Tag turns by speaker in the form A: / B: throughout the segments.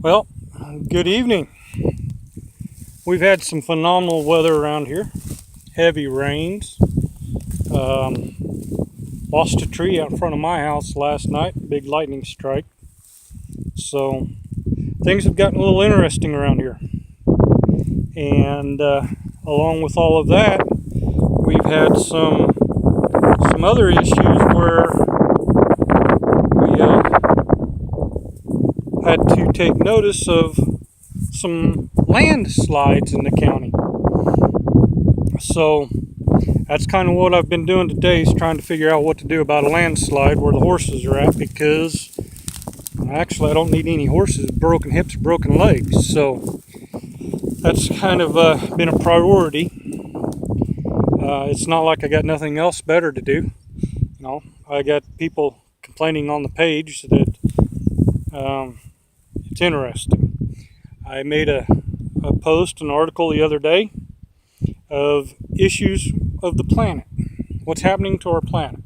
A: Well, good evening. We've had some phenomenal weather around here. Heavy rains. Um, Lost a tree out in front of my house last night. Big lightning strike. So things have gotten a little interesting around here. And along with all of that, we've had some other issues where we had to take notice of some landslides in the county. So that's kind of what I've been doing today, is trying to figure out what to do about a landslide where the horses are at, because actually I don't need any horses, broken hips, broken legs. So that's kind of been a priority. It's not like I got nothing else better to do. I got people complaining on the page that it's interesting. I made a post, an article the other day of issues of the planet, what's happening to our planet.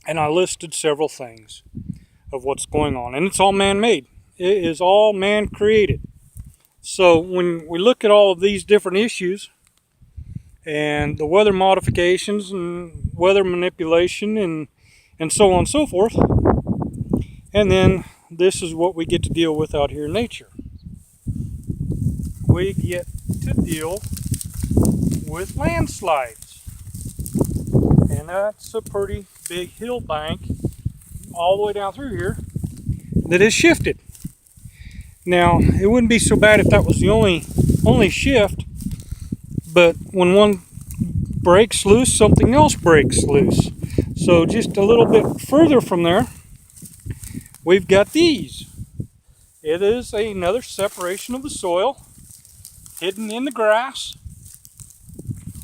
A: And I listed several things of what's going on. And it's all man-made. It is all man-created. So when we look at all of these different issues and the weather modifications and weather manipulation and so on and so forth, and then this is what we get to deal with out here in nature. We get to deal with landslides. And that's a pretty big hill bank all the way down through here that is shifted. Now, it wouldn't be so bad if that was the only shift, but when one breaks loose, something else breaks loose. So just a little bit further from there, we've got these. It is another separation of the soil hidden in the grass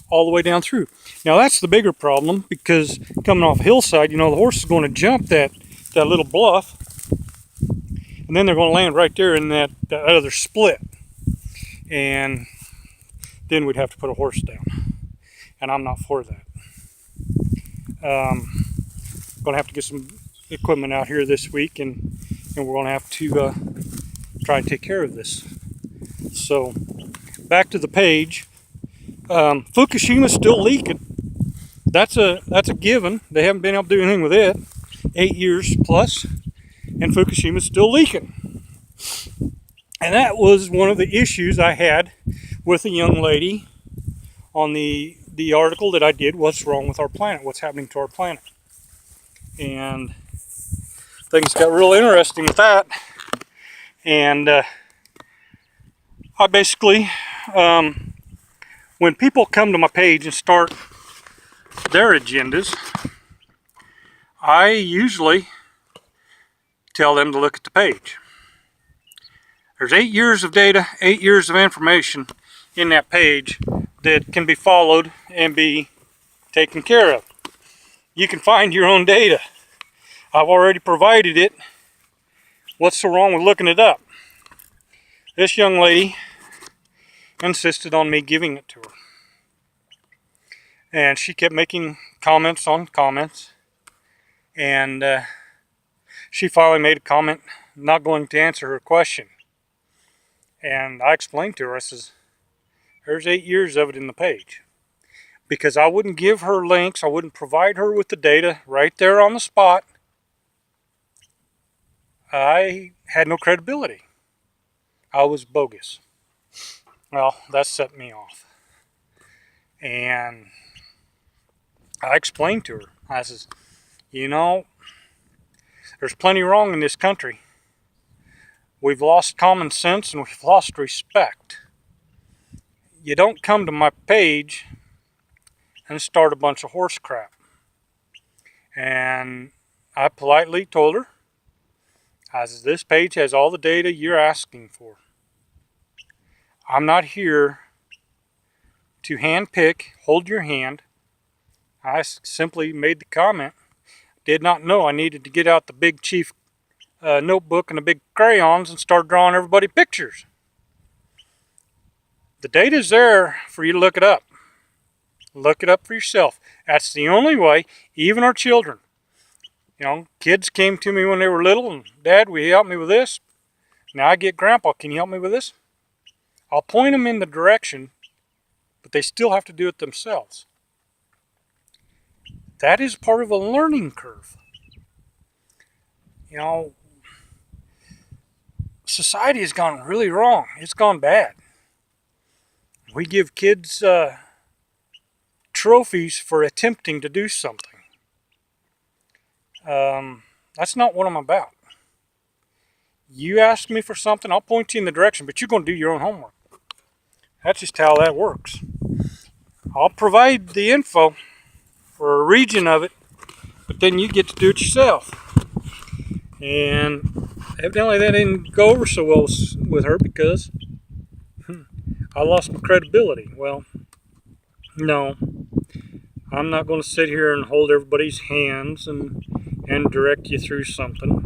A: all the way down through. Now that's the bigger problem, because coming off a hillside, the horse is going to jump that little bluff, and then they're going to land right there in that other split, and then we'd have to put a horse down, and I'm not for that. Going to have to get some equipment out here this week, and we're going to have to try and take care of this. So back to the page. Fukushima's still leaking. That's a given. They haven't been able to do anything with it. 8 years plus, and Fukushima's still leaking. And that was one of the issues I had with a young lady on the article that I did, What's Wrong with Our Planet? What's happening to our planet? And things got real interesting with that. And I basically, when people come to my page and start their agendas, I usually tell them to look at the page. There's 8 years of data, 8 years of information in that page that can be followed and be taken care of. You can find your own data. I've already provided it. What's so wrong with looking it up? This young lady insisted on me giving it to her. And she kept making comments on comments. And she finally made a comment, not going to answer her question. And I explained to her, I says, there's 8 years of it in the page. Because I wouldn't give her links, I wouldn't provide her with the data right there on the spot. I had no credibility. I was bogus. Well, that set me off. And I explained to her, I says, there's plenty wrong in this country. We've lost common sense and we've lost respect. You don't come to my page and start a bunch of horse crap. And I politely told her, I said, this page has all the data you're asking for. I'm not here to handpick, hold your hand. I simply made the comment. Did not know I needed to get out the big chief notebook and the big crayons and start drawing everybody pictures. The data's there for you to look it up. Look it up for yourself. That's the only way. Even our children. Kids came to me when they were little and, Dad, will you help me with this? Now I get, Grandpa, can you help me with this? I'll point them in the direction, but they still have to do it themselves. That is part of a learning curve. You know, society has gone really wrong. It's gone bad. We give kids trophies for attempting to do something. That's not what I'm about. You ask me for something, I'll point you in the direction, but you're going to do your own homework. That's just how that works. I'll provide the info for a region of it, but then you get to do it yourself. And evidently that didn't go over so well with her because I lost my credibility. Well, no, I'm not going to sit here and hold everybody's hands and direct you through something.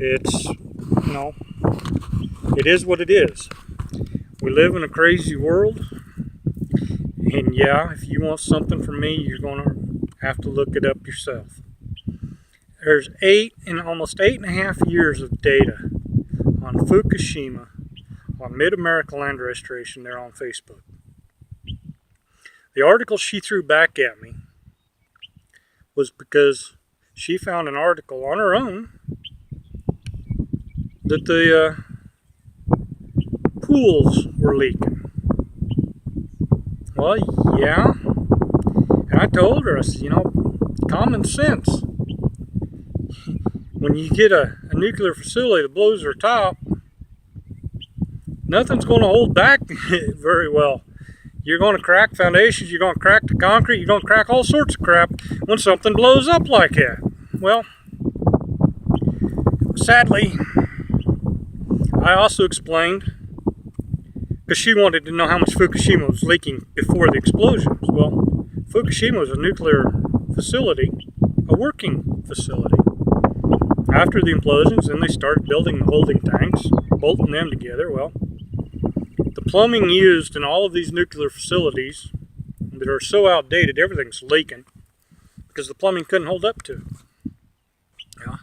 A: It's, you know, it is what it is. We live in a crazy world, and yeah, if you want something from me, you're going to have to look it up yourself. There's almost 8.5 years of data on Fukushima, on Mid-America Land Restoration there on Facebook. The article she threw back at me was because she found an article on her own that the pools were leaking. Well, yeah. And I told her, I said, you know, common sense. When you get a nuclear facility that blows their top, nothing's going to hold back very well. You're going to crack foundations, you're going to crack the concrete, you're going to crack all sorts of crap when something blows up like that. Well, sadly, I also explained, because she wanted to know how much Fukushima was leaking before the explosions. Well, Fukushima was a nuclear facility, a working facility. After the implosions, then they started building the holding tanks, bolting them together. Well, the plumbing used in all of these nuclear facilities that are so outdated, everything's leaking because the plumbing couldn't hold up to it. Yeah.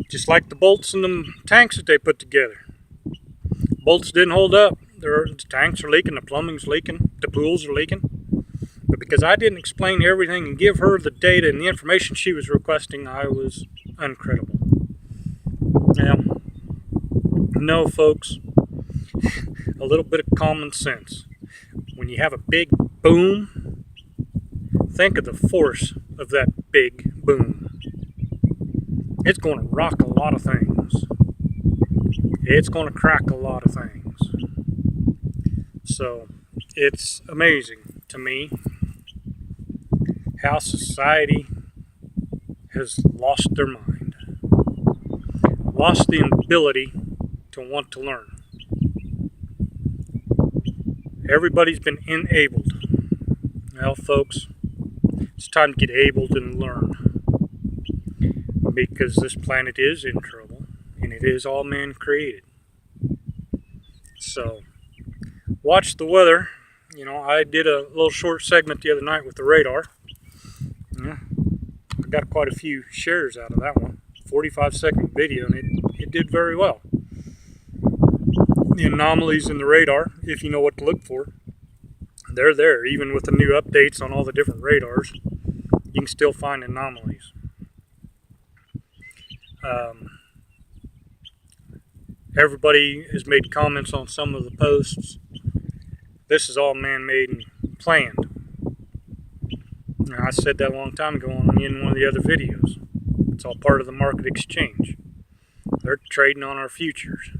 A: Just like the bolts in the tanks that they put together. Bolts didn't hold up. The tanks are leaking, the plumbing's leaking, the pools are leaking. But because I didn't explain everything and give her the data and the information she was requesting, I was uncredible. Now, no, folks, a little bit of common sense. When you have a big boom, think of the force of that big boom. It's going to rock a lot of things. It's going to crack a lot of things. So, it's amazing to me how society has lost their mind, lost the ability to want to learn. Everybody's been enabled. Well, folks, it's time to get abled and learn, because this planet is in trouble, and it is all man created. So, watch the weather. You know, I did a little short segment the other night with the radar. Yeah, I got quite a few shares out of that one. 45-second video, and it did very well. The anomalies in the radar, if you know what to look for, they're there. Even with the new updates on all the different radars, you can still find anomalies. Everybody has made comments on some of the posts. This is all man-made and planned. Now, I said that a long time ago in one of the other videos. It's all part of the market exchange. They're trading on our futures.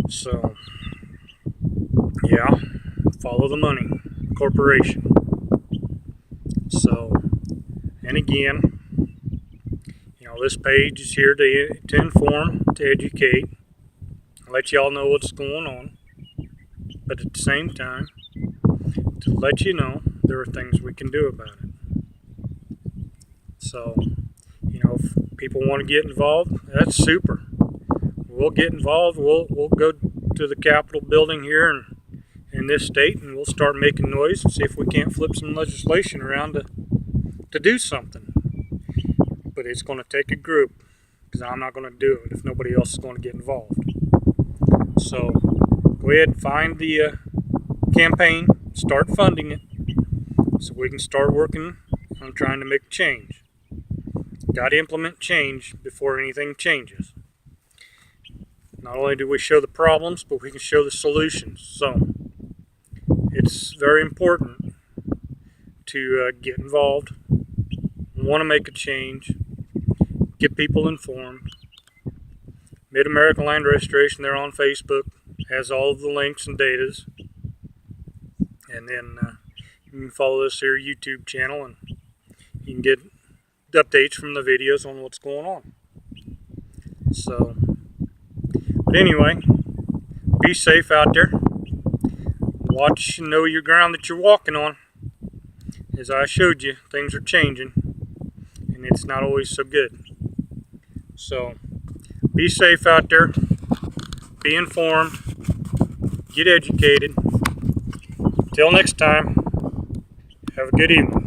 A: So, yeah, follow the money, corporation. So, and again, you know, this page is here to inform, to educate, let y'all know what's going on, but at the same time, to let you know there are things we can do about it. So, you know, if people want to get involved, that's super. We'll get involved. We'll go to the Capitol building here in this state, and we'll start making noise and see if we can't flip some legislation around to do something. But it's going to take a group. because I'm not going to do it if nobody else is going to get involved. So go ahead and find the campaign, start funding it, so we can start working on trying to make change. Got to implement change before anything changes. Not only do we show the problems, but we can show the solutions. So it's very important to get involved, want to make a change, get people informed. Mid-American Land Restoration, they're on Facebook, has all of the links and datas. And then you can follow this here YouTube channel, and you can get updates from the videos on what's going on. So, but anyway, be safe out there. Watch and know your ground that you're walking on. As I showed you, things are changing, and it's not always so good. So, be safe out there. Be informed. Get educated. Till next time, have a good evening.